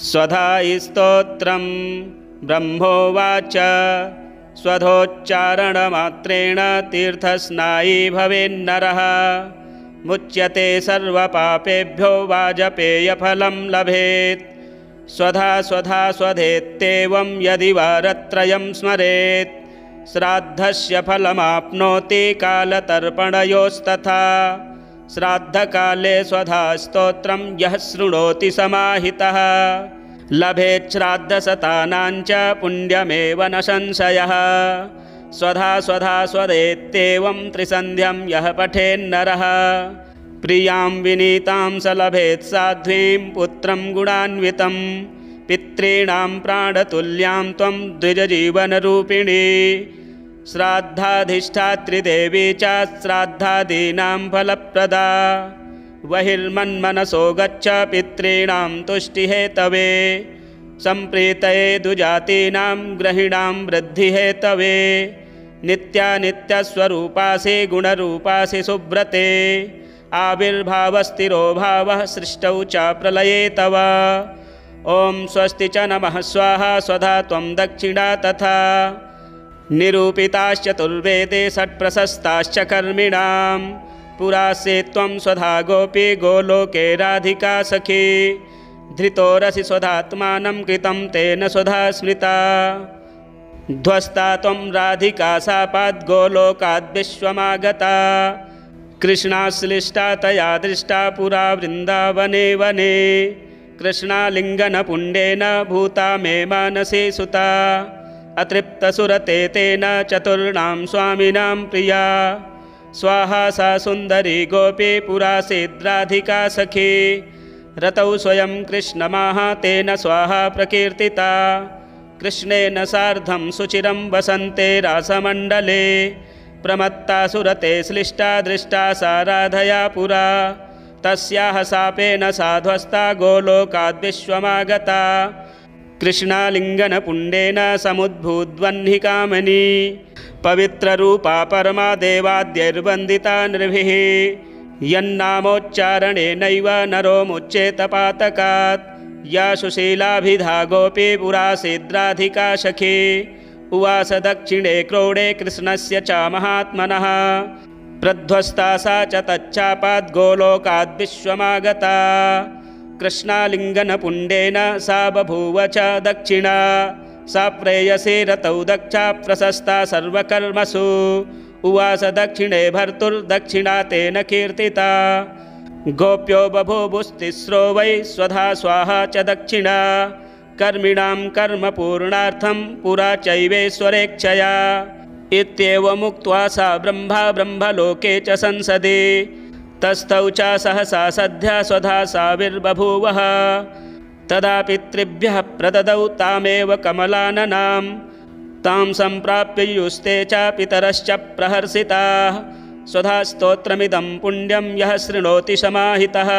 स्वधायिस्तोत्रं ब्रह्मोवाच स्वधोच्चारणमात्रेण तीर्थस्नायी भवेन्नरः मुच्यते सर्वपापेभ्यो वाजपेयफलं लभेत् स्वधा स्वधा स्वधेत्येवं यदि वारत्रयं स्मरेत् श्राद्धस्य फलमाप्नोति कालतर्पणयोस्तथा श्राद्धकाले स्वधा स्तोत्रं यः शृणोति समाहितः लभेत् श्राद्धशतानां च पुण्यमेव न संशयः स्वधा स्वधा स्वधेत्येवं त्रिसन्ध्यं यः पठेन्नरः प्रियां विनीतां स लभेत् साध्वीं पुत्रं गुणान्वितं पितॄणां प्राणतुल्यां त्वं द्विजजीवनरूपिणी श्राद्धाधिष्ठात्री देवी च श्राद्धादीनां फलप्रदा बहिर्मन्मनसो गच्छ पितॄणां तुष्टिहेतवे सम्प्रीतये दुजातीनां ग्रहिणां वृद्धिहेतवे नित्यानित्यस्वरूपासि गुणरूपासि सुव्रते आविर्भावस्थिरो भावः सृष्टौ च प्रलये तव ॐ स्वस्ति च नमः स्वाहा स्वधा त्वं दक्षिणा तथा निरूपिताश्चतुर्वेदे षट्प्रशस्ताश्च कर्मिणां पुरासे त्वं स्वधा गोपी गोलोके राधिका सखी धृतोरसि स्वधात्मानं कृतं तेन स्वधा स्मृता ध्वस्ता त्वं राधिका शापाद्गोलोकाद्विश्वमागता कृष्णाश्लिष्टा तया दृष्टा पुरा वृन्दावने वने कृष्णालिङ्गनपुण्डेन भूता मे मानसे सुता अतृप्तसुरते तेन चतुर्णां स्वामिनां प्रिया स्वाहा सा सुन्दरी गोपी पुरासीद्राधिका सखी रतौ स्वयं कृष्णमाह तेन स्वाहा प्रकीर्तिता कृष्णेन सार्धं सुचिरं वसन्ते रासमण्डले प्रमत्ता सुरते श्लिष्टा दृष्टा सा राधया पुरा तस्याः शापेन साध्वस्ता गोलोकाद्विश्वमागता कृष्णालिङ्गनपुण्डेन समुद्भूद्वह्निकामनी पवित्ररूपा परमा देवाद्यैर्वन्दिता नृभिः यन्नामोच्चारणेनैव नरो मुच्येत पातकात् या सुशीलाभिधा गोपी पुरासीद्राधिका सखी उवास दक्षिणे क्रोडे कृष्णस्य च महात्मनः प्रध्वस्ता सा च तच्चापाद्गोलोकाद्विश्वमागता कृष्णालिङ्गनपुण्डेन सा बभूव च दक्षिणा सा प्रेयसी रतौ दक्षा प्रशस्ता सर्वकर्मसु उवास दक्षिणे भर्तुर्दक्षिणा तेन कीर्तिता गोप्यो बभूवुस्तिस्रो वै स्वधा स्वाहा च दक्षिणा कर्मिणां कर्मपूर्णार्थं पुरा चैवेश्वरेच्छया इत्येवमुक्त्वा सा ब्रह्मलोके च संसदि तस्थौ च सहसा सद्या स्वधा साविर्बभूवः तदा पितृभ्यः प्रददौ तामेव कमलाननां तां सम्प्राप्य युस्ते च पितरश्च प्रहर्षिताः स्वधा स्तोत्रमिदं पुण्यं यः शृणोति समाहितः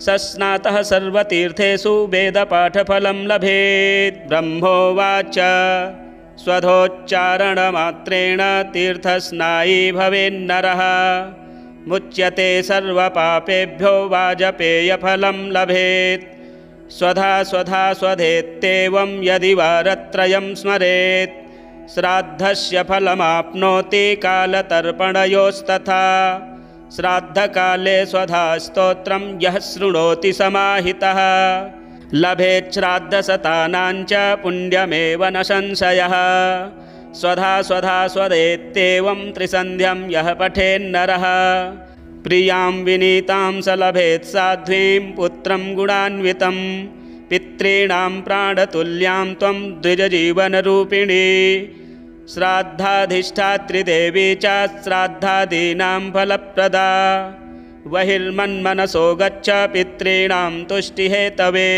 स स्नातः सर्वतीर्थेषु वेदपाठफलं लभेत् ब्रह्मोवाच स्वधोच्चारणमात्रेण तीर्थस्नायी भवेन्नरः मुच्यते सर्वपापेभ्यो वाजपेयफलं लभेत् स्वधा स्वधा स्वधेत्येवं यदि वारत्रयं स्मरेत् श्राद्धस्य फलमाप्नोति कालतर्पणयोस्तथा श्राद्धकाले स्वधा स्तोत्रं यः शृणोति समाहितः लभेत् श्राद्धशतानां च पुण्यमेव न संशयः स्वधा स्वधा स्वधेत्येवं त्रिसन्ध्यं यः पठेन्नरः प्रियां विनीतां स लभेत् साध्वीं पुत्रं गुणान्वितं पितॄणां प्राणतुल्यां त्वं द्विजजीवनरूपिणी श्राद्धाधिष्ठात्री देवी च श्राद्धादीनां फलप्रदा बहिर्मन्मनसो गच्छ पितॄणां तुष्टिहेतवे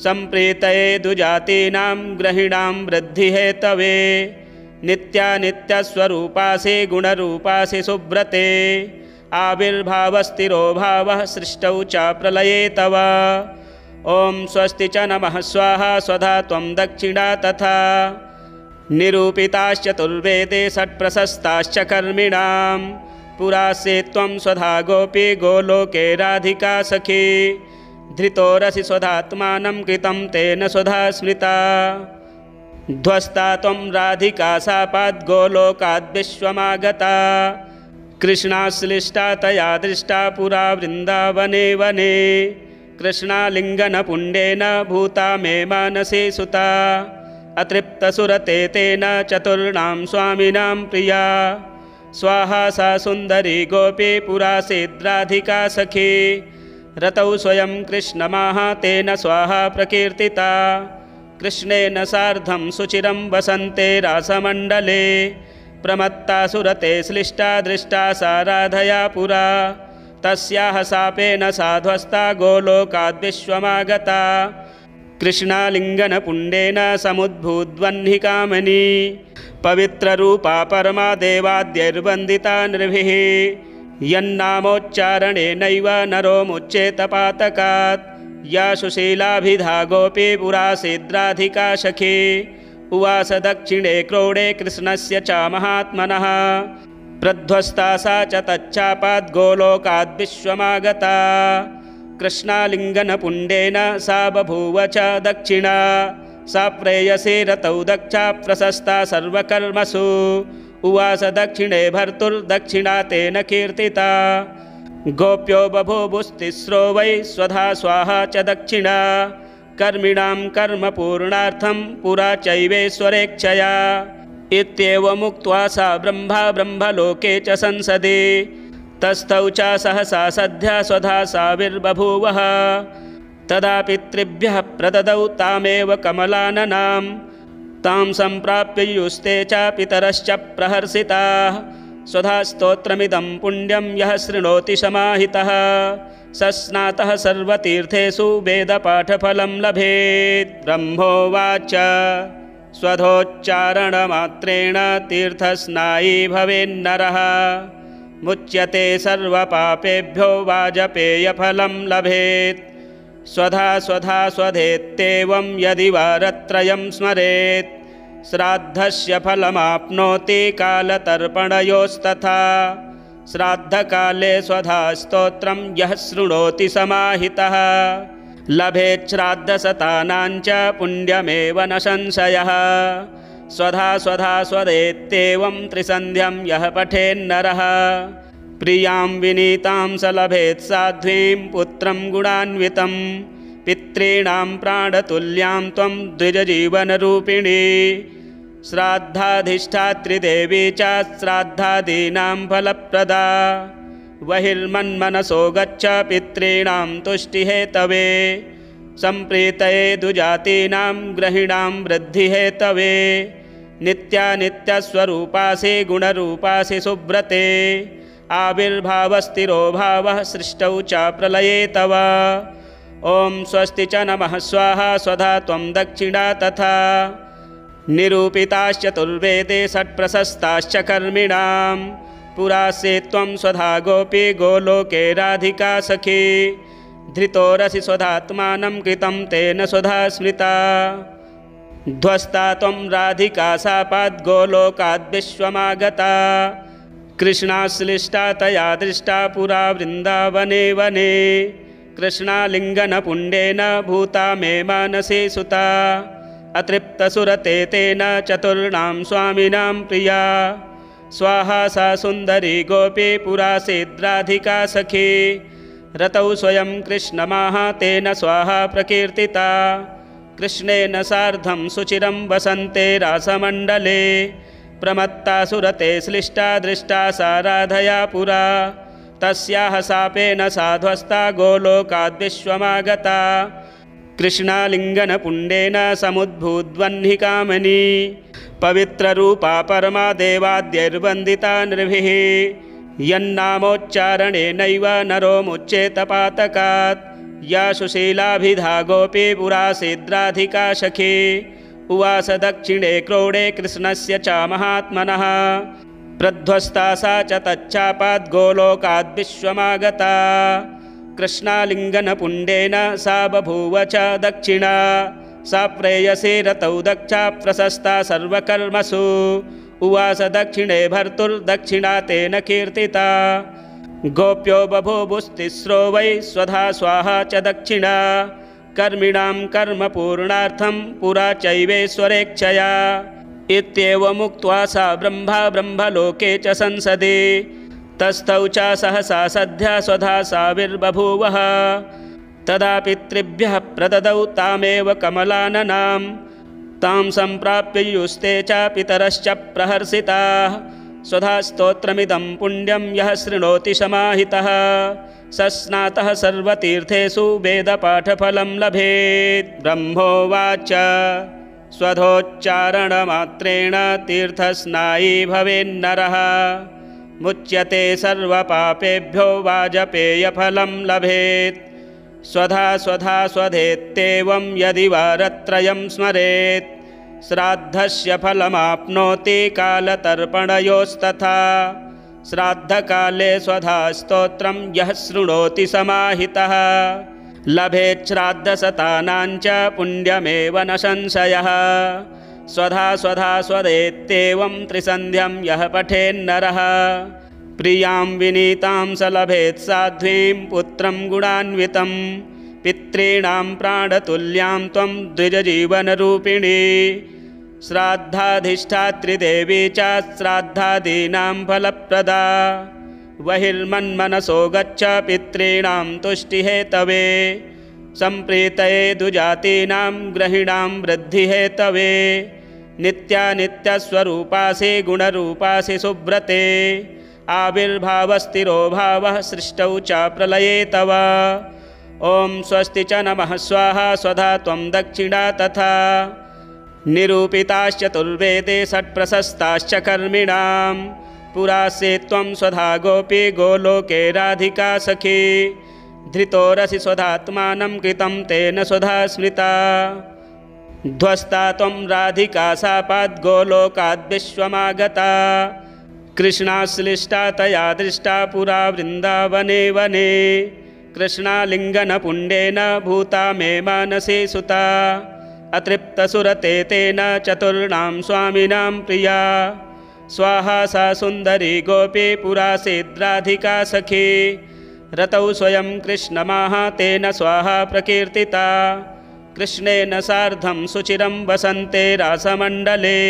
सम्प्रीतये दुजातीनां ग्रहिणां वृद्धिहेतवे नित्यानित्यस्वरूपासि गुणरूपासि सुव्रते आविर्भावस्थिरो भावः सृष्टौ च प्रलये तव ॐ स्वस्ति च नमः स्वाहा स्वधा त्वं दक्षिणा तथा निरूपिताश्चतुर्वेदे षट्प्रशस्ताश्च कर्मिणां पुरासे त्वं स्वधा गोपी गोलोके राधिका सखी धृतोरसि स्वधात्मानं कृतं तेन स्वधा स्मृता ध्वस्ता त्वं राधिका शापाद् गोलोकाद् विश्वमागता कृष्णाश्लिष्टा तया दृष्टा पुरा वृन्दावने वने कृष्णालिङ्गनपुण्डेन भूता मे मानसे सुता अतृप्तसुरते तेन चतुर्णां स्वामिनां प्रिया स्वाहा सा सुन्दरी गोपी पुरासीद्राधिका सखी रतौ स्वयं कृष्णमाहातेन स्वाहा प्रकीर्तिता कृष्णेन सार्धं सुचिरं वसन्ते रासमण्डले प्रमत्ता सुरते श्लिष्टा दृष्टा सा राधया पुरा तस्याः शापेन साध्वस्ता गोलोकाद् विश्वमागता कृष्णालिङ्गनपुण्डेन समुद्भूद्वह्निकामनी पवित्ररूपा परमा देवाद्यैर्वन्दिता नृभिः यन्नामोच्चारणेनैव नरो मुच्येत पातकात् या सुशीलाभिधा गोपी पुरासीद्राधिका सखी उवास दक्षिणे क्रोडे कृष्णस्य च महात्मनः प्रध्वस्ता सा च तच्चापाद् गोलोकाद् विश्वमागता कृष्णालिङ्गनपुण्डेन सा बभूव च दक्षिणा सा प्रेयसी रतौ दक्षा प्रशस्ता सर्वकर्मसु उवास दक्षिणे भर्तुर्दक्षिणा तेन कीर्तिता गोप्यो बभूवुस्तिस्रो वै स्वधा स्वाहा च दक्षिणा कर्मिणां कर्म पूर्णार्थं पुरा चैवेश्वरेच्छया इत्येवमुक्त्वा सा ब्रह्मलोके च संसदि तस्थौ च सहसा सद्या स्वधा साविर्बभूवः तदा पितृभ्यः प्रददौ तामेव कमलाननां तां सम्प्राप्य युस्ते च पितरश्च प्रहर्षिताः स्वधा स्तोत्रमिदं पुण्यं यः शृणोति समाहितः सस्नातः सर्वतीर्थेषु वेदपाठफलं लभेत् ब्रह्मोवाच स्वधोच्चारणमात्रेण तीर्थस्नायी भवेन्नरः मुच्यते सर्वपापेभ्यो वाजपेयफलं लभेत् स्वधा स्वधा स्वधेत्येवं यदि वारत्रयं स्मरेत् श्राद्धस्य फलमाप्नोति कालतर्पणयोस्तथा श्राद्धकाले स्वधा स्तोत्रं यः शृणोति समाहितः लभेत् श्राद्धशतानां च पुण्यमेव न संशयः स्वधा स्वधा स्वधेत्येवं त्रिसन्ध्यं यः पठेन्नरः प्रियां विनीतां स लभेत् साध्वीं पुत्रं गुणान्वितं पितॄणां प्राणतुल्यां त्वं द्विजजीवनरूपिणी श्राद्धाधिष्ठात्री देवी च श्राद्धादीनां फलप्रदा बहिर्मन्मनसो गच्छ पितॄणां तुष्टिहेतवे सम्प्रीतये दुजातीनां ग्रहिणां वृद्धिहेतवे नित्यानित्यस्वरूपासि गुणरूपासि सुव्रते आविर्भावस्थिरो भावः सृष्टौ च प्रलये तव ॐ स्वस्ति च नमः स्वाहा स्वधा त्वं दक्षिणा तथा निरूपिताश्चतुर्वेदे षट्प्रशस्ताश्च कर्मिणां पुरासे त्वं स्वधा गोपी गोलोके राधिका सखी धृतोरसि स्वधात्मानं कृतं तेन स्वधा स्मृता ध्वस्ता त्वं राधिका शापाद् गोलोकाद् विश्वमागता कृष्णाश्लिष्टा तया दृष्टा पुरा वृन्दावने वने कृष्णालिङ्गनपुण्डेन भूता मे मानसे सुता अतृप्तसुरते तेन चतुर्णां स्वामिनां प्रिया स्वाहा सा सुन्दरी गोपी पुरासीद्राधिका सखी रतौ स्वयं कृष्णमाहातेन स्वाहा प्रकीर्तिता कृष्णेन सार्धं सुचिरं वसन्ते रासमण्डले प्रमत्ता सुरते श्लिष्टा दृष्टा सा राधया पुरा तस्याः शापेन साध्वस्ता गोलोकाद् विश्वमागता कृष्णालिङ्गनपुण्डेन समुद्भूद्वह्निकामनी पवित्ररूपा परमा देवाद्यैर्वन्दिता नृभिः यन्नामोच्चारणेनैव नरो मुच्येत पातकात् या सुशीलाभिधा गोपी पुरासीद्राधिका सखी उवास दक्षिणे क्रोडे कृष्णस्य च महात्मनः प्रध्वस्ता सा च तच्चापाद् गोलोकाद् विश्वमागता कृष्णालिङ्गनपुण्डेन सा बभूव च दक्षिणा सा प्रेयसी रतौ दक्षा प्रशस्ता सर्वकर्मसु उवास दक्षिणे भर्तुर्दक्षिणा तेन कीर्तिता गोप्यो बभूवुस्तिस्रो वै स्वधा स्वाहा च दक्षिणा कर्मिणां कर्म पूर्णार्थं पुरा चैवेश्वरेच्छया इत्येवमुक्त्वा सा ब्रह्मलोके च संसदि तस्थौ च सहसा सद्या स्वधा साविर्बभूवः तदा पितृभ्यः प्रददौ तामेव कमलाननां तां सम्प्राप्य युस्ते च पितरश्च प्रहर्षिताः स्वधा स्तोत्रमिदं पुण्यं यः शृणोति समाहितः स स्नातः सर्वतीर्थेषु वेदपाठफलं लभेत्। ब्रह्मोवाच स्वधोच्चारणमात्रेण तीर्थस्नायी भवेन्नरः मुच्यते सर्वपापेभ्यो वाजपेयफलं लभेत्। स्वधा स्वधा स्वधेत्येवं यदि वारत्रयं स्मरेत् श्राद्धस्य फलमाप्नोति कालतर्पणयोस्तथा श्राद्धकाले स्वधा स्तोत्रं यः शृणोति समाहितः लभेत् श्राद्धशतानां च पुण्यमेव न संशयः। स्वधा स्वधा स्वधेत्येवं त्रिसन्ध्यं यः पठेन्नरः प्रियां विनीतां स लभेत् साध्वीं पुत्रं गुणान्वितं पितॄणां प्राणतुल्यां त्वं द्विजजीवनरूपिणी श्राद्धाधिष्ठात्री देवी च श्राद्धादीनां फलप्रदा बहिर्मन्मनसो गच्छ पितॄणां तुष्टिहेतवे सम्प्रीतये दुजातीनां ग्रहिणां वृद्धिहेतवे नित्यानित्यस्वरूपासि गुणरूपासि सुव्रते आविर्भावस्थिरो भावः सृष्टौ च प्रलये तव। ॐ स्वस्ति च नमः स्वाहा स्वधा त्वं दक्षिणा तथा निरूपिताश्चतुर्वेदे षट्प्रशस्ताश्च कर्मिणां पुरासे त्वं स्वधा गोपी गोलोके राधिका सखी धृतोरसि स्वधात्मानं कृतं तेन स्वधा स्मृता ध्वस्ता त्वं राधिका शापाद् गोलोकाद् विश्वमागता कृष्णाश्लिष्टा तया दृष्टा पुरा वृन्दावने वने कृष्णालिङ्गनपुण्डेन भूता मे मानसे सुता अतृप्तसुरते तेन चतुर्णां स्वामिनां प्रिया स्वाहा सा सुन्दरी गोपी पुरासीद्राधिका सखी रतौ स्वयं कृष्णमाह तेन स्वाहा प्रकीर्तिता कृष्णेन सार्धं सुचिरं वसन्ते रासमण्डले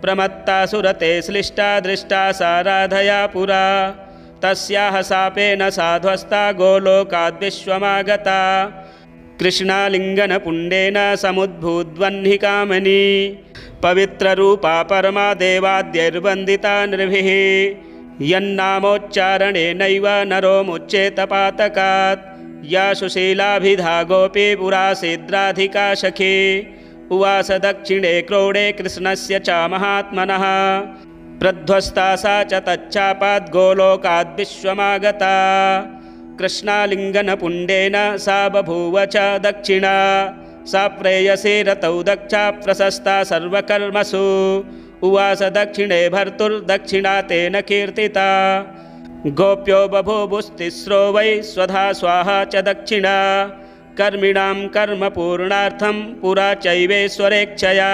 प्रमत्ता सुरते श्लिष्टा दृष्टा सा राधया पुरा तस्याः शापेन साध्वस्ता गोलोकाद् विश्वमागता कृष्णालिङ्गनपुण्डेन समुद्भूद्वह्निकामनी पवित्ररूपा परमा देवाद्यैर्वन्दिता नृभिः यन्नामोच्चारणेनैव नरो मुच्येत पातकात् या सुशीलाभिधा गोपी पुरासीद्राधिका सखी उवास दक्षिणे क्रोडे कृष्णस्य च महात्मनः प्रध्वस्ता सा च तच्चापाद् गोलोकाद् विश्वमागता कृष्णालिङ्गनपुण्डेन सा बभूव च दक्षिणा सा प्रेयसी रतौ दक्षा प्रशस्ता सर्वकर्मसु उवास दक्षिणे भर्तुर्दक्षिणा तेन कीर्तिता गोप्यो बभूवुस्तिस्रो वै स्वधा स्वाहा च दक्षिणा कर्मिणां कर्म पूर्णार्थं पुरा चैवेश्वरेच्छया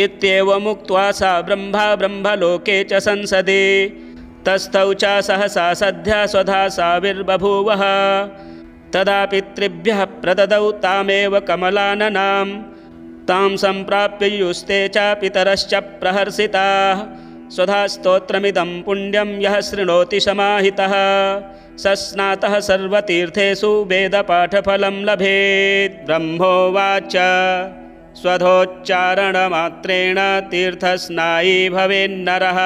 इत्येवमुक्त्वा सा ब्रह्मलोके च संसदि तस्थौ च सहसा सद्या स्वधा साविर्बभूवः तदा पितृभ्यः प्रददौ तामेव कमलाननां तां सम्प्राप्य युस्ते च पितरश्च प्रहर्षिताः स्वधा स्तोत्रमिदं पुण्यं यः शृणोति समाहितः स स्नातः सर्वतीर्थेषु वेदपाठफलं लभेत्। ब्रह्मोवाच स्वधोच्चारणमात्रेण तीर्थस्नायी भवेन्नरः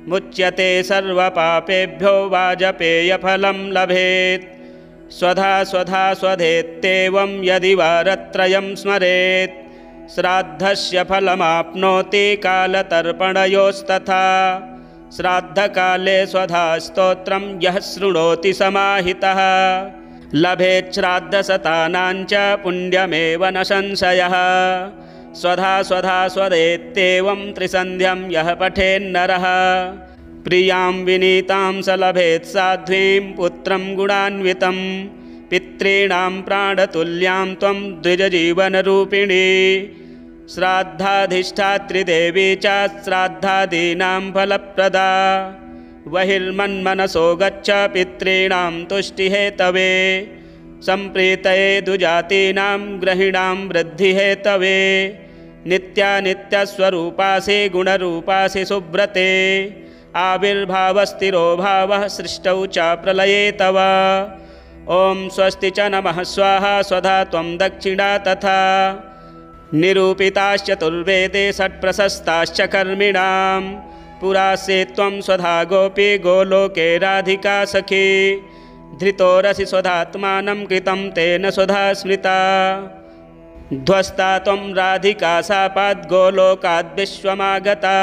मुच्यते सर्वपापेभ्यो वाजपेयफलं लभेत्। स्वधा स्वधा स्वधेत्येवं यदि वारत्रयं स्मरेत् श्राद्धस्य फलमाप्नोति कालतर्पणयोस्तथा श्राद्धकाले स्वधा स्तोत्रं यः शृणोति समाहितः लभेत् श्राद्धशतानां च पुण्यमेव न संशयः। स्वधा स्वधा स्वधेत्येवं त्रिसन्ध्यं यः पठेन्नरः प्रियां विनीतां स लभेत् साध्वीं पुत्रं गुणान्वितं पितॄणां प्राणतुल्यां त्वं द्विजजीवनरूपिणी श्राद्धाधिष्ठात्री देवी च श्राद्धादीनां फलप्रदा बहिर्मन्मनसो गच्छ पितॄणां तुष्टिहेतवे सम्प्रीतये दुजातीनां ग्रहिणां वृद्धिहेतवे नित्यानित्यस्वरूपासि गुणरूपासि सुब्रते आविर्भावस्थिरो भावः सृष्टौ च प्रलये तव ॐ स्वस्ति च नमः स्वाहा स्वधा त्वं दक्षिणा तथा निरूपिताश्चतुर्वेदे षट्प्रशस्ताश्च कर्मिणां पुरासे त्वं स्वधा गोपी गोलोके राधिका सखी धृतोरसि स्वधात्मानं कृतं तेन स्वधा स्मृता ध्वस्ता त्वं राधिका शापाद् गोलोकाद् विश्वमागता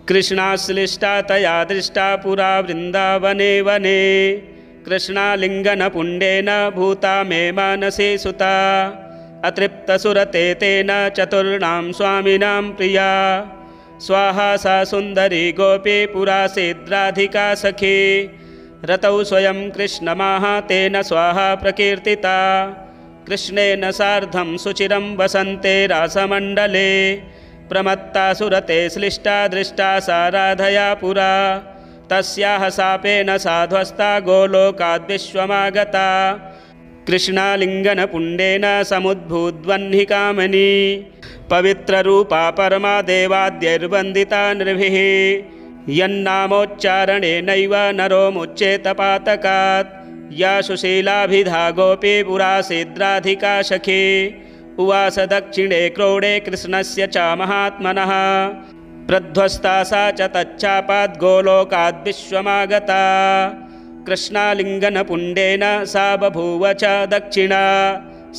कृष्णाश्लिष्टा तया दृष्टा पुरा वृन्दावने वने कृष्णालिङ्गनपुण्डेन भूता मे मानसे सुता अतृप्तसुरते तेन चतुर्णां स्वामिनां प्रिया स्वाहा सा सुन्दरी गोपी पुरासीद्राधिका सखी रतौ स्वयं कृष्णमाह तेन स्वाहा प्रकीर्तिता कृष्णेन सार्धं सुचिरं वसन्ते रासमण्डले प्रमत्ता सुरते श्लिष्टा दृष्टा सा राधया पुरा तस्याः शापेन साध्वस्ता गोलोकाद् विश्वमागता कृष्णालिङ्गनपुण्डेन समुद्भूद्वह्निकामनी पवित्ररूपा परमा देवाद्यैर्वन्दिता नृभिः यन्नामोच्चारणेनैव नरो मुच्येत पातकात् या सुशीलाभिधा गोपी पुरासीद्राधिका सखी उवास दक्षिणे क्रोडे कृष्णस्य च महात्मनः प्रध्वस्ता सा च तच्चापाद् गोलोकाद् विश्वमागता कृष्णालिङ्गनपुण्डेन सा बभूव च दक्षिणा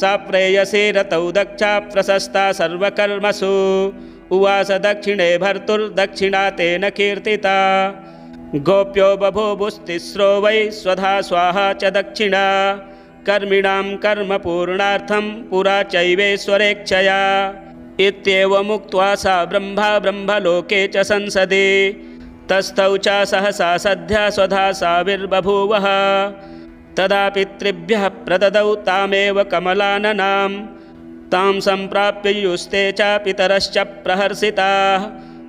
सा प्रेयसी रतौ दक्षा प्रशस्ता सर्वकर्मसु उवास दक्षिणे भर्तुर्दक्षिणा तेन कीर्तिता गोप्यो बभूवुस्तिस्रो वै स्वधा स्वाहा च दक्षिणा कर्मिणां कर्म पूर्णार्थं पुरा चैवेश्वरेच्छया इत्येवमुक्त्वा सा ब्रह्मलोके च संसदि तस्थौ च सहसा सद्या स्वधा साविर्बभूवः तदा पितृभ्यः प्रददौ तामेव कमलाननां तां सम्प्राप्य युस्ते च पितरश्च प्रहर्षिताः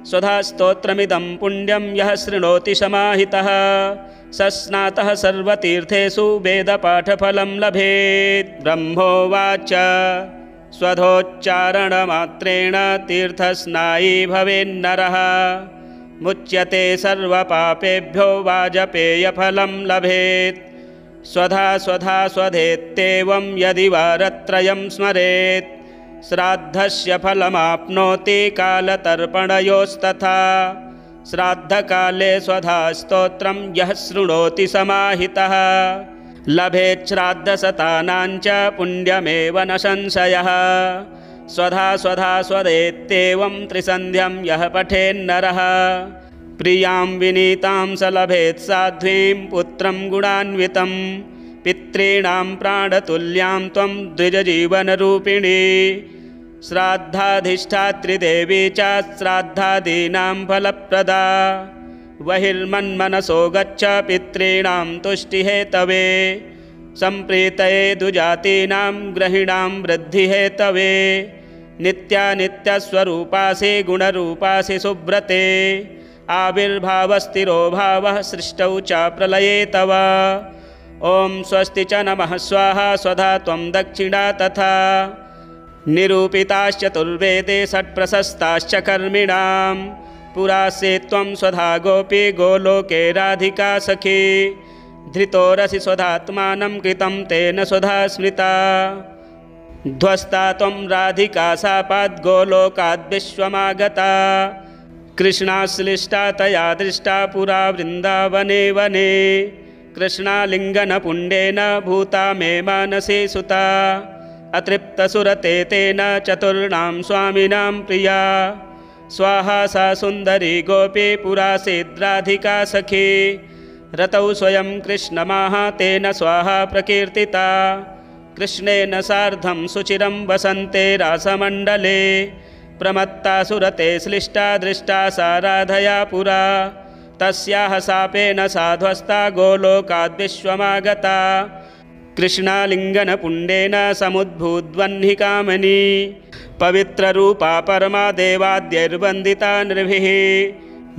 स्वधा स्तोत्रमिदं पुण्यं यः शृणोति समाहितः सस्नातः सर्वतीर्थेषु वेदपाठफलं लभेत् ब्रह्मोवाच स्वधोच्चारणमात्रेण तीर्थस्नायी भवेन्नरः मुच्यते सर्वपापेभ्यो वाजपेयफलं लभेत् स्वधा स्वधा स्वधेत्येवं यदि वारत्रयं स्मरेत् श्राद्धस्य फलमाप्नोति कालतर्पणयोस्तथा श्राद्धकाले स्वधा स्तोत्रं यः शृणोति समाहितः लभेत् श्राद्धशतानां च पुण्यमेव न संशयः स्वधा स्वधा स्वधेत्येवं त्रिसन्ध्यं यः पठेन्नरः प्रियां विनीतां स लभेत् साध्वीं पुत्रं गुणान्वितं पितॄणां प्राणतुल्यां त्वं द्विजजीवनरूपिणी श्राद्धाधिष्ठात्रिदेवी च श्राद्धादीनां फलप्रदा बहिर्मन्मनसो गच्छ पितॄणां तुष्टिहेतवे सम्प्रीतये दुजातीनां ग्रहिणां वृद्धिहेतवे नित्यानित्यस्वरूपासि गुणरूपासि सुब्रते आविर्भावस्थिरो भावः सृष्टौ च प्रलये तव ॐ स्वस्ति च नमः स्वाहा स्वधा त्वं दक्षिणा तथा निरूपिताश्चतुर्वेदे षट्प्रशस्ताश्च कर्मिणां पुरासे त्वं स्वधा गोपी गोलोके राधिका सखी धृतोरसि स्वधात्मानं कृतं तेन स्वधा स्मृता ध्वस्ता त्वं राधिका शापाद् गोलोकाद् विश्वमागता कृष्णाश्लिष्टा तया दृष्टा पुरा वृन्दावने वने कृष्णालिङ्गनपुण्डेन भूता मे मानसे सुता अतृप्तसुरते तेन चतुर्णां स्वामिनां प्रिया स्वाहा सा सुन्दरी गोपी पुरासीद्राधिका सखी रतौ स्वयं कृष्णमाह तेन स्वाहा प्रकीर्तिता कृष्णेन सार्धं सुचिरं वसन्ते रासमण्डले प्रमत्ता सुरते श्लिष्टा दृष्टा सा राधया पुरा तस्याः शापेन साध्वस्ता गोलोकाद् विश्वमागता कृष्णालिङ्गनपुण्डेन समुद्भूद्वह्निकामनी पवित्ररूपा परमा देवाद्यैर्वन्दिता नृभिः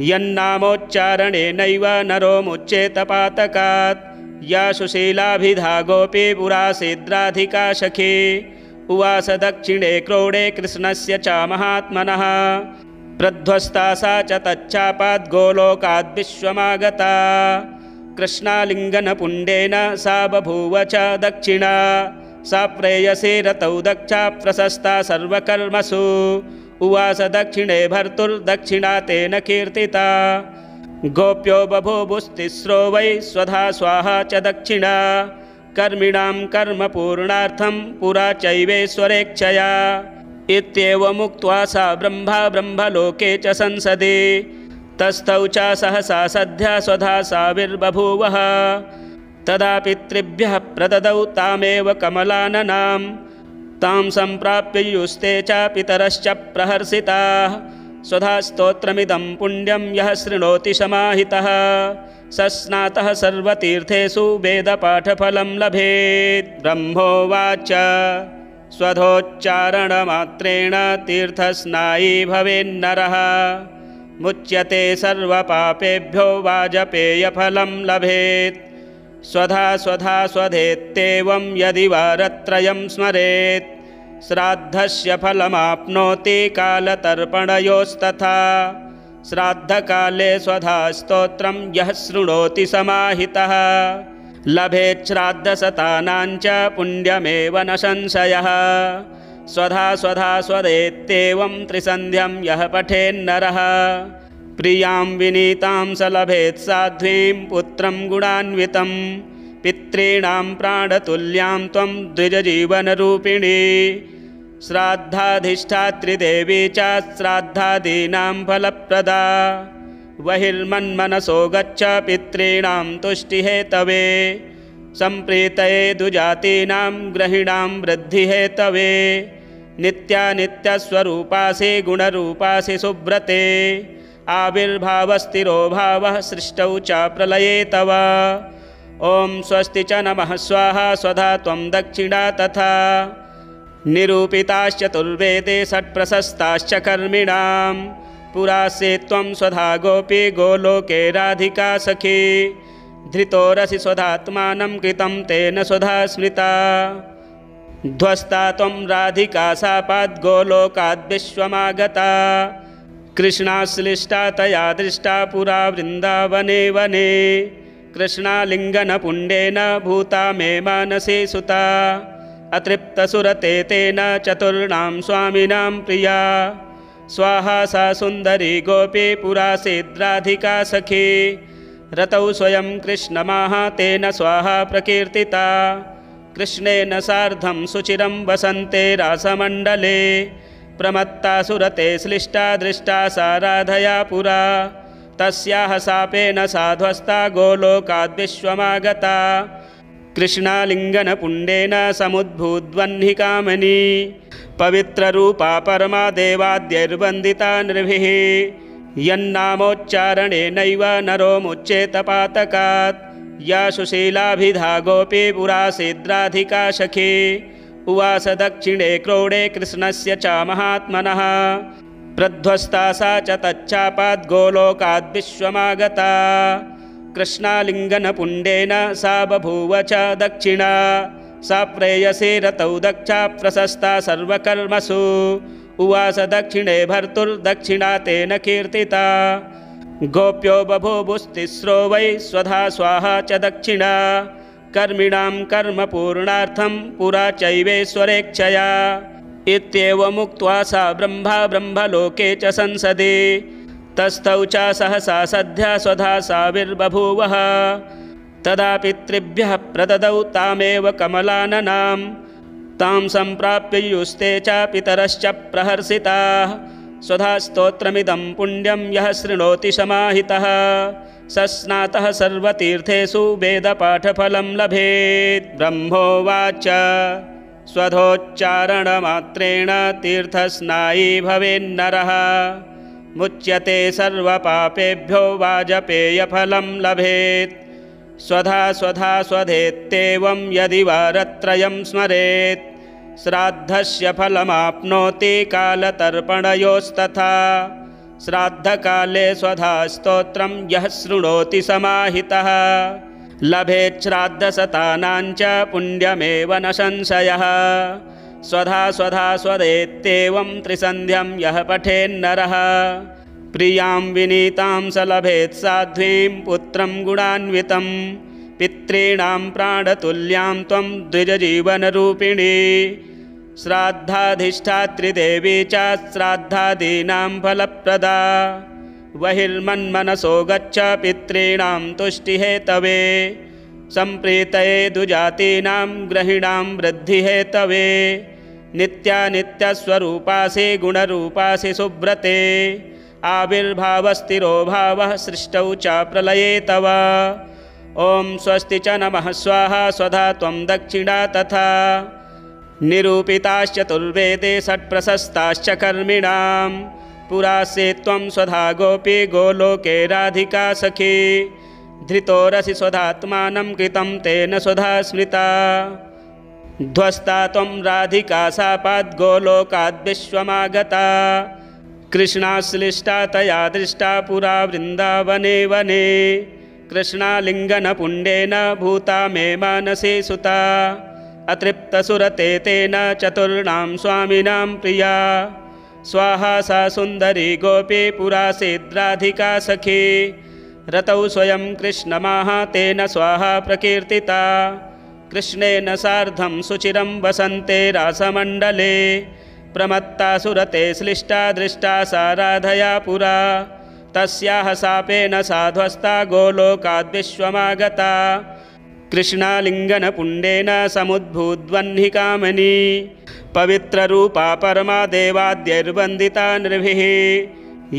यन्नामोच्चारणेनैव नरो मुच्येत पातकात्। या सुशीलाभिधा गोपी पुरासीद्राधिका सखी। उवास दक्षिणे क्रोडे कृष्णस्य च महात्मनः। प्रध्वस्ता सा च तच्चापाद्गोलोकाद् विश्वमागता। कृष्णालिङ्गनपुण्डेन सा बभूव च दक्षिणा। सा प्रेयसी रतौ दक्षा प्रशस्ता सर्वकर्मसु। उवास दक्षिणे भर्तुर्दक्षिणा तेन कीर्तिता। गोप्यो बभूवुस्तिस्रो वै स्वधा स्वाहा च दक्षिणा। कर्मिणां कर्म पूर्णार्थं पुरा चैवेश्वरेच्छया। इत्येवमुक्त्वा सा ब्रह्मलोके च संसदि। तस्थौ च सहसा सद्या स्वधा साविर्बभूवः। तदा पितृभ्यः प्रददौ तामेव कमलाननां। तां सम्प्राप्य युस्ते च पितरश्च प्रहर्षिताः। स्वधा स्तोत्रमिदं पुण्यं यः शृणोति समाहितः। सस्नातः सर्वतीर्थेषु वेदपाठफलं लभेत्। ब्रह्मोवाच स्वधोच्चारणमात्रेण तीर्थस्नायी भवेन्नरः। मुच्यते सर्वपापेभ्यो वाजपेयफलं लभेत्। स्वधा स्वधा स्वधेत्येवं यदि वारत्रयं स्मरेत्। श्राद्धस्य फलमाप्नोति कालतर्पणयोस्तथा। श्राद्धकाले स्वधा स्तोत्रं यः शृणोति समाहितः। लभेत् श्राद्धशतानां च पुण्यमेव न संशयः। स्वधा स्वधा स्वधेत्येवं त्रिसन्ध्यं यः पठेन्नरः। प्रियां विनीतां स लभेत् साध्वीं पुत्रं गुणान्वितं। पितॄणां प्राणतुल्यां त्वं द्विजजीवनरूपिणी। श्राद्धाधिष्ठात्री देवी च श्राद्धादीनां फलप्रदा। बहिर्मन्मनसो गच्छ पितॄणां तुष्टिहेतवे। सम्प्रीतये दुजातीनां ग्रहिणां वृद्धिहेतवे। नित्यानित्यस्वरूपासि गुणरूपासि सुव्रते। आविर्भावस्थिरो भावः सृष्टौ च प्रलये तव। ॐ स्वस्ति च नमः स्वाहा स्वधा त्वं दक्षिणा तथा। निरूपिताश्चतुर्वेदे षट्प्रशस्ताश्च कर्मिणां। पुरासे त्वं स्वधा गोपी गोलोके राधिका सखी। धृतोरसि स्वधात्मानं कृतं तेन स्वधा स्मृता। ध्वस्ता त्वं राधिका शापाद्गोलोकाद् विश्वमागता। कृष्णाश्लिष्टा तया दृष्टा पुरा वृन्दावने वने। कृष्णालिङ्गनपुण्डेन भूता मे मानसे सुता। अतृप्तसुरते तेन चतुर्णां स्वामिनां प्रिया। स्वाहा सा सुन्दरी गोपी पुरासीद्राधिका सखी। रतौ स्वयं कृष्णमाहातेन स्वाहा प्रकीर्तिता। कृष्णेन सार्धं सुचिरं वसन्ते रासमण्डले। प्रमत्ता सुरते श्लिष्टा दृष्टा सा राधया पुरा। तस्याः शापेन साध्वस्ता गोलोकाद् विश्वमागता। कृष्णालिङ्गनपुण्डेन समुद्भूद्वह्निकामनी। पवित्ररूपा परमा देवाद्यैर्वन्दिता नृभिः। यन्नामोच्चारणेनैव नरो मुच्येत पातकात्। या सुशीलाभिधा गोपी पुरासीद्राधिका सखी। उवास दक्षिणे क्रोडे कृष्णस्य च महात्मनः। प्रध्वस्ता सा च तच्चापाद्गोलोकाद् विश्वमागता। कृष्णालिङ्गनपुण्डेन सा बभूव च दक्षिणा। सा प्रेयसी रतौ दक्षा प्रशस्ता सर्वकर्मसु। उवास दक्षिणे भर्तुर्दक्षिणा तेन कीर्तिता। गोप्यो बभूवुस्तिस्रो वै स्वधा स्वाहा च दक्षिणा। कर्मिणां कर्म पूर्णार्थं पुरा चैवेश्वरेच्छया। इत्येवमुक्त्वा सा ब्रह्मलोके च संसदि। तस्थौ च सहसा सद्या स्वधा साविर्बभूवः। तदा पितृभ्यः प्रददौ तामेव कमलाननां। तां सम्प्राप्य युस्ते च पितरश्च प्रहर्षिताः। स्वधा स्तोत्रमिदं पुण्यं यः शृणोति समाहितः। सस्नातः सर्वतीर्थेषु वेदपाठफलं लभेत्। ब्रह्मोवाच स्वधोच्चारणमात्रेण तीर्थस्नायी भवेन्नरः। मुच्यते सर्वपापेभ्यो वाजपेयफलं लभेत्। स्वधा स्वधा स्वधेत्येवं यदि वारत्रयं स्मरेत्। श्राद्धस्य फलमाप्नोति कालतर्पणयोस्तथा। श्राद्धकाले स्वधा स्तोत्रं यः शृणोति समाहितः लभेत् श्राद्धशतानां च पुण्यमेव न संशयः। स्वधा स्वधा स्वदेत्येवं त्रिसन्ध्यं यः पठेन्नरः प्रियां विनीतां स लभेत् साध्वीं पुत्रं गुणान्वितं पितॄणां प्राणतुल्यां त्वं द्विजजीवनरूपिणी श्राद्धाधिष्ठात्री देवी च श्राद्धादीनां फलप्रदा बहिर्मन्मनसो गच्छ पितॄणां तुष्टिहेतवे सम्प्रीतये दुजातीनां ग्रहिणां वृद्धिहेतवे नित्यानित्यस्वरूपासि गुणरूपासि सुव्रते आविर्भावस्थिरो भावः सृष्टौ च प्रलये तव। ॐ स्वस्ति च नमः स्वाहा स्वधा त्वं दक्षिणा तथा निरूपिताश्चतुर्वेदे षट्प्रशस्ताश्च कर्मिणां पुरासे त्वं स्वधा गोपी गोलोके राधिका सखी धृतोरसि स्वधात्मानं कृतं तेन स्वधा स्मृता ध्वस्ता त्वं राधिका शापाद्गोलोकाद् विश्वमागता कृष्णाश्लिष्टा तया दृष्टा पुरा वृन्दावने वने कृष्णालिङ्गनपुण्डेन भूता मे मानसे सुता अतृप्तसुरते तेन चतुर्णां स्वामिनां प्रिया स्वाहा सा सुन्दरी गोपी पुरासीद्राधिका सखी रतौ स्वयं कृष्णमाह तेन स्वाहा प्रकीर्तिता कृष्णेन सार्धं सुचिरं वसन्ते रासमण्डले प्रमत्ता सुरते श्लिष्टा दृष्टा सा राधया पुरा तस्याः शापेन साध्वस्ता गोलोकाद् विश्वमागता कृष्णालिङ्गनपुण्डेन समुद्भूद्वह्निकामनी पवित्ररूपा परमा देवाद्यैर्वन्दिता नृभिः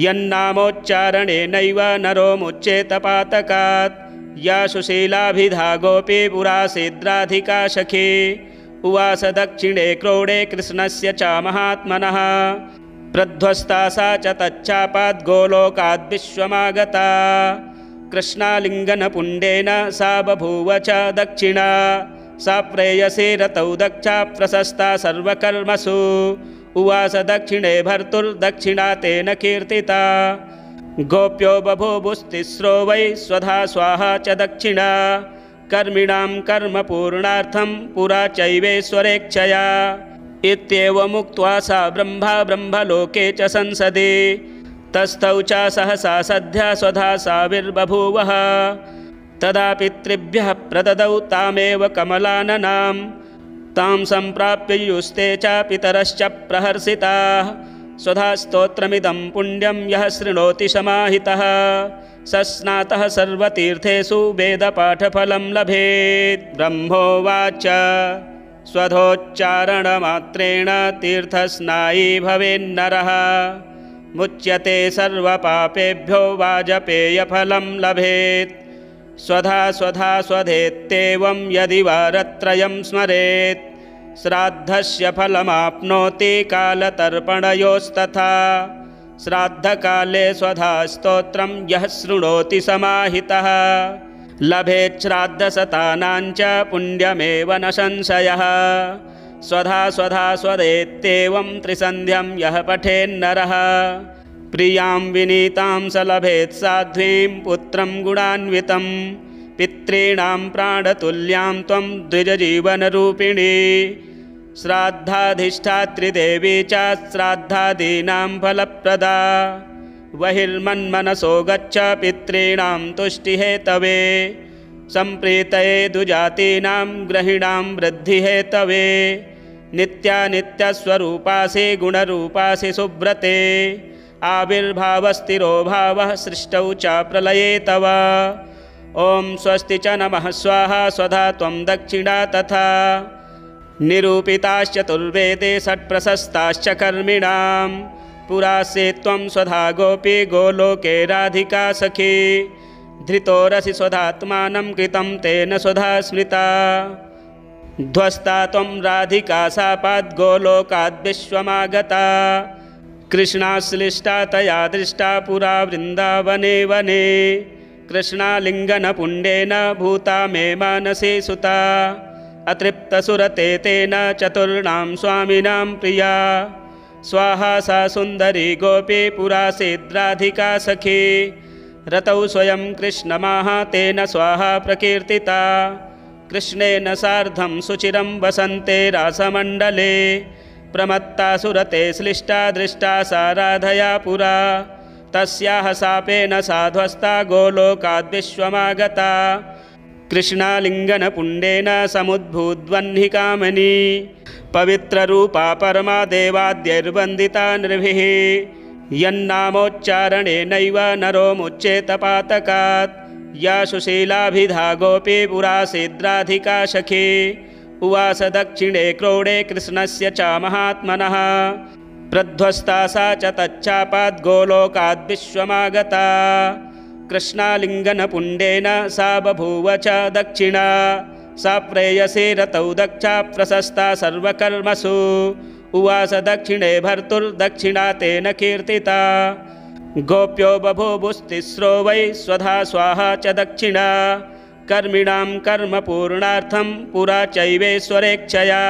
यन्नामोच्चारणेनैव नरो मुच्येत पातकात् या सुशीलाभिधा गोपी पुरासीद्राधिका सखी उवास दक्षिणे क्रोडे कृष्णस्य च महात्मनः प्रध्वस्ता सा च तच्चापाद् गोलोकाद् विश्वमागता कृष्णालिङ्गनपुण्डेन सा बभूव च दक्षिणा सा प्रेयसी रतौ दक्षा प्रशस्ता सर्वकर्मसु उवास दक्षिणे भर्तुर्दक्षिणा तेन कीर्तिता गोप्यो बभूवुस्तिस्रो वै स्वधा स्वाहा च दक्षिणा कर्मिणां कर्मपूर्णार्थं पुरा चैवेश्वरेच्छया इत्येवमुक्त्वा सा ब्रह्मलोके च संसदि तस्थौ च सहसा सद्या स्वधा साविर्बभूवः तदा पितृभ्यः प्रददौ तामेव कमलाननां तां सम्प्राप्य युस्ते च पितरश्च प्रहर्षिताः स्वधा स्तोत्रमिदं पुण्यं यः शृणोति समाहितः स स्नातः सर्वतीर्थेषु वेदपाठफलं लभेत्। ब्रह्मोवाच स्वधोच्चारणमात्रेण तीर्थस्नायी भवेन्नरः मुच्यते सर्वपापेभ्यो वाजपेयफलं लभेत् स्वधा स्वधा स्वधेत्येवं यदि वारत्रयं स्मरेत् श्राद्धस्य फलमाप्नोति कालतर्पणयोस्तथा श्राद्धकाले स्वधा स्तोत्रं यः शृणोति समाहितः लभेत् श्राद्धशतानां च पुण्यमेव न संशयः स्वधा स्वधा स्वदेत्येवं त्रिसन्ध्यं यः पठेन्नरः प्रियां विनीतां स लभेत् साध्वीं पुत्रं गुणान्वितं पितॄणां प्राणतुल्यां त्वं द्विजजीवनरूपिणी श्राद्धाधिष्ठात्री देवी च श्राद्धादीनां फलप्रदा बहिर्मन्मनसो गच्छ पितॄणां तुष्टिहेतवे सम्प्रीतये दुजातीनां ग्रहिणां वृद्धिहेतवे नित्यानित्यस्वरूपासि गुणरूपासि सुव्रते आविर्भावस्थिरो भावः सृष्टौ च प्रलये तव। ॐ स्वस्ति च नमः स्वाहा स्वधा त्वं दक्षिणा तथा निरूपिताश्चतुर्वेदे षट्प्रशस्ताश्च कर्मिणां पुरासे त्वं स्वधा गोपी गोलोके राधिका सखी धृतोरसि स्वधात्मानं कृतं तेन स्वधा स्मृता ध्वस्ता त्वं राधिका शापाद् गोलोकाद् विश्वमागता कृष्णाश्लिष्टा तया दृष्टा पुरा वृन्दावने वने कृष्णालिङ्गनपुण्डेन भूता मे मानसे सुता अतृप्तसुरते तेन चतुर्णां स्वामिनां प्रिया स्वाहा सा सुन्दरी गोपी पुरासीद्राधिका सखी रतौ स्वयं कृष्णमाह तेन स्वाहा प्रकीर्तिता कृष्णेन सार्धं सुचिरं वसन्ते रासमण्डले प्रमत्ता सुरते श्लिष्टा दृष्टा सा राधया पुरा तस्याः शापेन साध्वस्ता गोलोकाद्विश्वमागता कृष्णालिङ्गनपुण्डेन समुद्भूद्वह्निकामनी पवित्ररूपा परमा देवाद्यैर्वन्दिता नृभिः यन्नामोच्चारणेनैव नरो मुच्येत पातकात् या सुशीलाभिधा गोपी पुरासीद्राधिका सखी उवास दक्षिणे क्रोडे कृष्णस्य च महात्मनः प्रध्वस्ता सा च तच्चापाद्गोलोकाद्विश्वमागता कृष्णालिङ्गनपुण्डेन सा बभूव च दक्षिणा सा प्रेयसी रतौ दक्षा प्रशस्ता सर्वकर्मसु उवास दक्षिणे भर्तुर्दक्षिणा तेन कीर्तिता गोप्यो बभूवुस्तिस्रो वै स्वधा स्वाहा च दक्षिणा कर्मिणां कर्म पूर्णार्थं पुरा चैवेश्वरेच्छया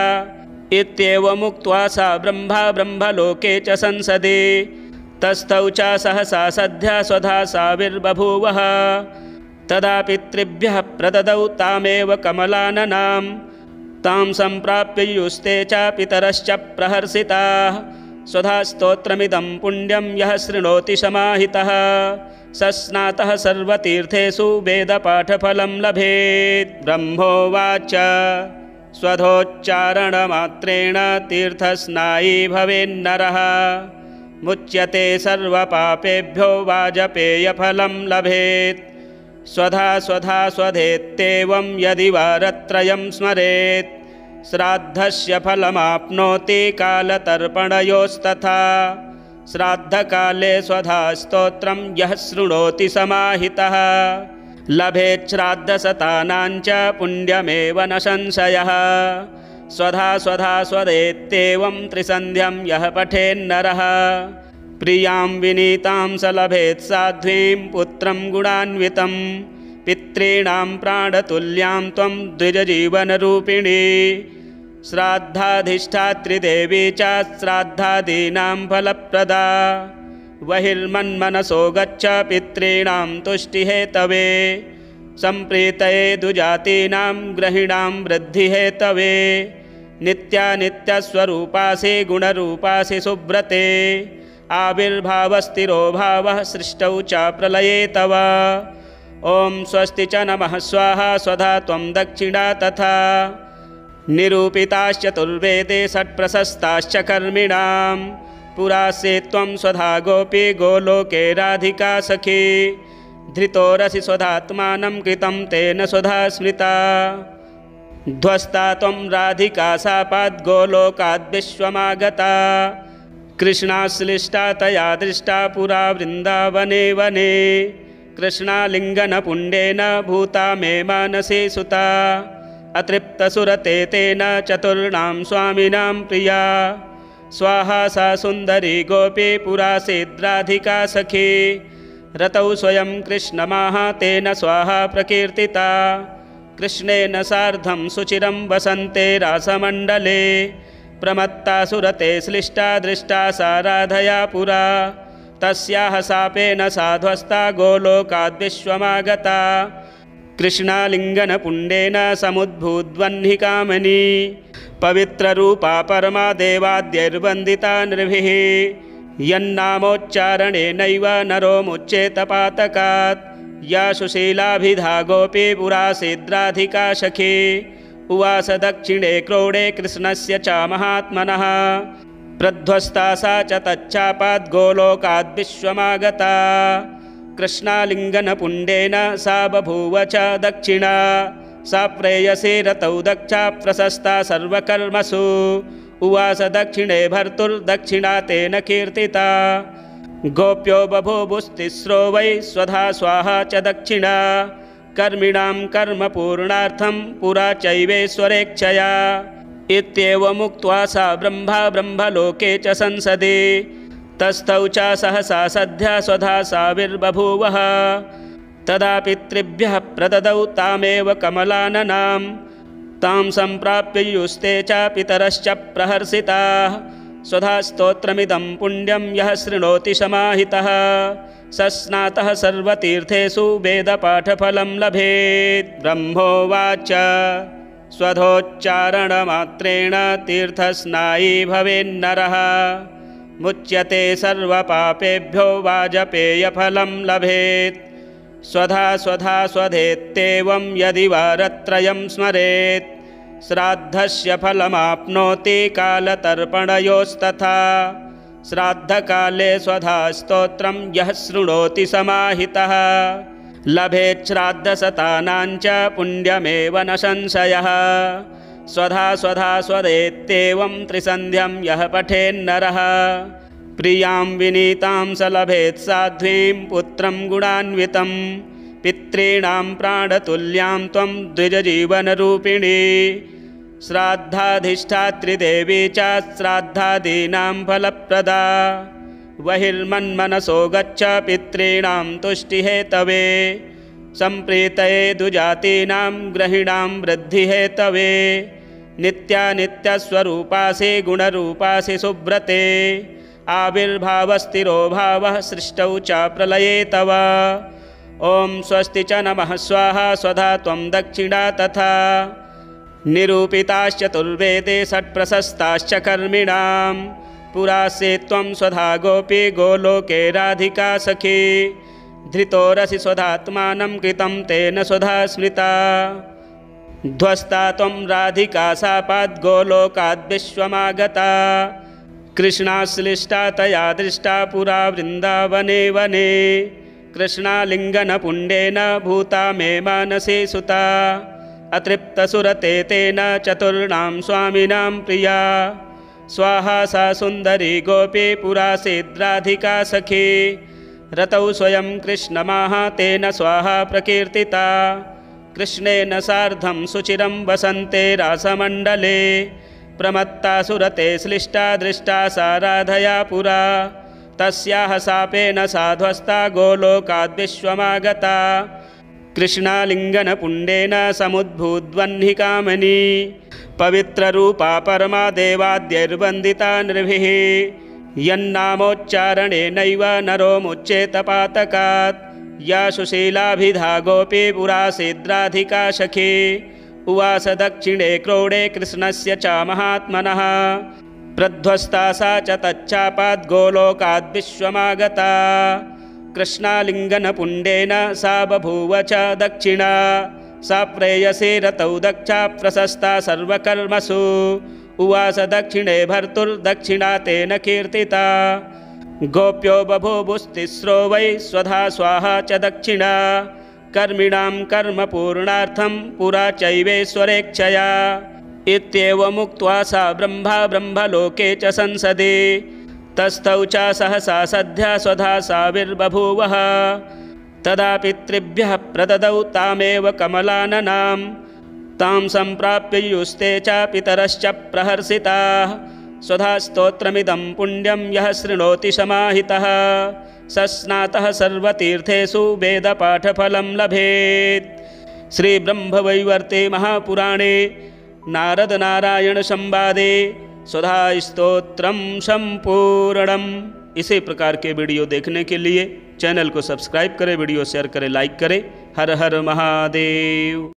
इत्येवमुक्त्वा सा ब्रह्मलोके च संसदि तस्थौ च सहसा सद्या स्वधा साविर्बभूवः तदा पितृभ्यः प्रददौ तामेव कमलाननां तां सम्प्राप्य युस्ते च पितरश्च प्रहर्षिताः स्वधा स्तोत्रमिदं पुण्यं यः शृणोति समाहितः सस्नातः सर्वतीर्थेषु वेदपाठफलं लभेत् ब्रह्मोवाच स्वधोच्चारणमात्रेण तीर्थस्नायी भवेन्नरः मुच्यते सर्वपापेभ्यो वाजपेयफलं लभेत् स्वधा स्वधा स्वधेत्येवं यदि वारत्रयं स्मरेत् श्राद्धस्य फलमाप्नोति कालतर्पणयोस्तथा श्राद्धकाले स्वधा स्तोत्रं यः शृणोति समाहितः लभेत् श्राद्धशतानां च पुण्यमेव न संशयः स्वधा स्वधा स्वधेत्येवं त्रिसन्ध्यं यः पठेन्नरः प्रियां विनीतां स लभेत् साध्वीं पुत्रं गुणान्वितं पितॄणां प्राणतुल्यां त्वं द्विजजीवनरूपिणी श्राद्धाधिष्ठात्रिदेवी च श्राद्धादीनां फलप्रदा बहिर्मन्मनसो गच्छ पितॄणां तुष्टिहेतवे सम्प्रीतये दुजातीनां ग्रहिणां वृद्धिहेतवे नित्यानित्यस्वरूपासि गुणरूपासि सुव्रते आविर्भावस्थिरो भावः सृष्टौ च प्रलये तव ॐ स्वस्ति च नमः स्वाहा स्वधा त्वं दक्षिणा तथा निरूपिताश्चतुर्वेदे षट्प्रशस्ताश्च कर्मिणां पुरासे त्वं स्वधा गोपी गोलोके राधिका सखी धृतोरसि स्वधात्मानं कृतं तेन स्वधा स्मृता ध्वस्ता त्वं राधिका शापाद्गोलोकाद्विश्वमागता कृष्णाश्लिष्टा तया दृष्टा पुरा वृन्दावने वने कृष्णालिङ्गनपुण्डेन भूता मे मानसे सुता अतृप्तसुरते तेन चतुर्णां स्वामिनां प्रिया स्वाहा सा सुन्दरी गोपी पुरासीद्राधिका सखी रतौ स्वयं कृष्णमाह तेन स्वाहा प्रकीर्तिता कृष्णेन सार्धं सुचिरं वसन्ते रासमण्डले प्रमत्ता सुरते श्लिष्टा दृष्टा सा राधया पुरा तस्याः शापेन साध्वस्ता गोलोकाद्विश्वमागता कृष्णालिङ्गनपुण्डेन समुद्भूद्वह्निकामनी पवित्ररूपा परमा देवाद्यैर्वन्दिता नृभिः यन्नामोच्चारणेनैव नरो मुच्येत पातकात् या सुशीलाभिधा गोपी पुरासीद्राधिका सखी उवास दक्षिणे क्रोडे कृष्णस्य च महात्मनः प्रध्वस्ता सा च तच्चापाद्गोलोकाद्विश्वमागता कृष्णालिङ्गनपुण्डेन सा बभूव च दक्षिणा सा प्रेयसी रतौ दक्षा प्रशस्ता सर्वकर्मसु उवास दक्षिणे भर्तुर्दक्षिणा तेन कीर्तिता गोप्यो बभूवुस्तिस्रो वै स्वधा स्वाहा च दक्षिणा कर्मिणां कर्म पूर्णार्थं पुरा चैवेश्वरेच्छया इत्येवमुक्त्वा सा ब्रह्मलोके च संसदि तस्थौ च सहसा सद्या स्वधा साविर्बभूवः तदा पितृभ्यः प्रददौ तामेव कमलाननां तां सम्प्राप्य युस्ते च पितरश्च प्रहर्षिताः स्वधा स्तोत्रमिदं पुण्यं यः शृणोति समाहितः स स्नातः सर्वतीर्थेषु वेदपाठफलं लभेत्। ब्रह्मोवाच स्वधोच्चारणमात्रेण तीर्थस्नायी भवेन्नरः मुच्यते सर्वपापेभ्यो वाजपेयफलं लभेत्। स्वधा स्वधा स्वधेत्येवं यदि वारत्रयं स्मरेत् श्राद्धस्य फलमाप्नोति कालतर्पणयोस्तथा। श्राद्धकाले स्वधा स्तोत्रं यः शृणोति समाहितः लभेत् श्राद्धशतानां च पुण्यमेव न संशयः। स्वधा स्वधा स्वधेत्येवं त्रिसन्ध्यं यः पठेन्नरः प्रियां विनीतां स लभेत् साध्वीं पुत्रं गुणान्वितं। पितॄणां प्राणतुल्यां त्वं द्विजजीवनरूपिणी श्राद्धाधिष्ठात्री देवी च श्राद्धादीनां फलप्रदा। बहिर्मन्मनसो गच्छ पितॄणां तुष्टिहेतवे सम्प्रीतये दुजातीनां ग्रहिणां वृद्धिहेतवे। नित्यानित्यस्वरूपासि गुणरूपासि सुव्रते आविर्भावस्थिरो भावः सृष्टौ च प्रलये तव। ॐ स्वस्ति च नमः स्वाहा स्वधा त्वं दक्षिणा तथा। निरूपिताश्चतुर्वेदे षट्प्रशस्ताश्च कर्मिणां पुरासे त्वं स्वधा गोपी गोलोके राधिका सखी। धृतोरसि स्वधात्मानं कृतं तेन स्वधा स्मृता ध्वस्ता त्वं राधिका शापाद् गोलोकाद् विश्वमागता। कृष्णाश्लिष्टा तया दृष्टा पुरा वृन्दावने वने कृष्णालिङ्गनपुण्डेन भूता मे मानसे सुता। अतृप्तसुरते तेन चतुर्णां स्वामिनां प्रिया स्वाहा सा सुन्दरी गोपी पुरासीद्राधिका सखी। रतौ स्वयं कृष्णमाह तेन स्वाहा प्रकीर्तिता कृष्णेन सार्धं सुचिरं वसन्ते रासमण्डले। प्रमत्ता सुरते श्लिष्टा दृष्टा सा राधया पुरा तस्याः शापेन साध्वस्ता गोलोकाद् विश्वमागता। कृष्णालिङ्गनपुण्डेन समुद्भूद्वह्निकामनी पवित्ररूपा परमा देवाद्यैर्वन्दिता नृभिः। यन्नामोच्चारणेनैव नरो मुच्येत पातकात्। या सुशीलाभिधा गोपी पुरासीद्राधिका सखी उवास दक्षिणे क्रोडे कृष्णस्य च महात्मनः। प्रध्वस्ता सा च तच्चापाद् गोलोकाद् विश्वमागता। कृष्णालिङ्गनपुण्डेन सा बभूव च दक्षिणा सा प्रेयसी रतौ दक्षा प्रशस्ता सर्वकर्मसु। उवास दक्षिणे भर्तुर्दक्षिणा तेन कीर्तिता। गोप्यो बभूवुस्तिस्रो वै स्वधा स्वाहा च दक्षिणा कर्मिणां कर्मपूर्णार्थं पुरा चैवेश्वरेच्छया। इत्येवमुक्त्वा सा ब्रह्मलोके च संसदि तस्थौ च सहसा सद्या स्वधा साविर्बभूवः। तदा पितृभ्यः प्रददौ तामेव कमलाननां तां सम्प्राप्य युस्ते च पितरश्च प्रहर्षिताः। स्वधा स्तोत्रमिदं पुण्यं यः शृणोति समाहितः स स्नातः सर्वतीर्थेषु वेदपाठफलं लभेत्। श्रीब्रह्मवैवर्ते महापुराणे नारदनारायण संवादे स्वधा स्तोत्रम संपूर्णम। इसी प्रकार के वीडियो देखने के लिए चैनल को सब्सक्राइब करें, वीडियो शेयर करें, लाइक करें। हर हर महादेव।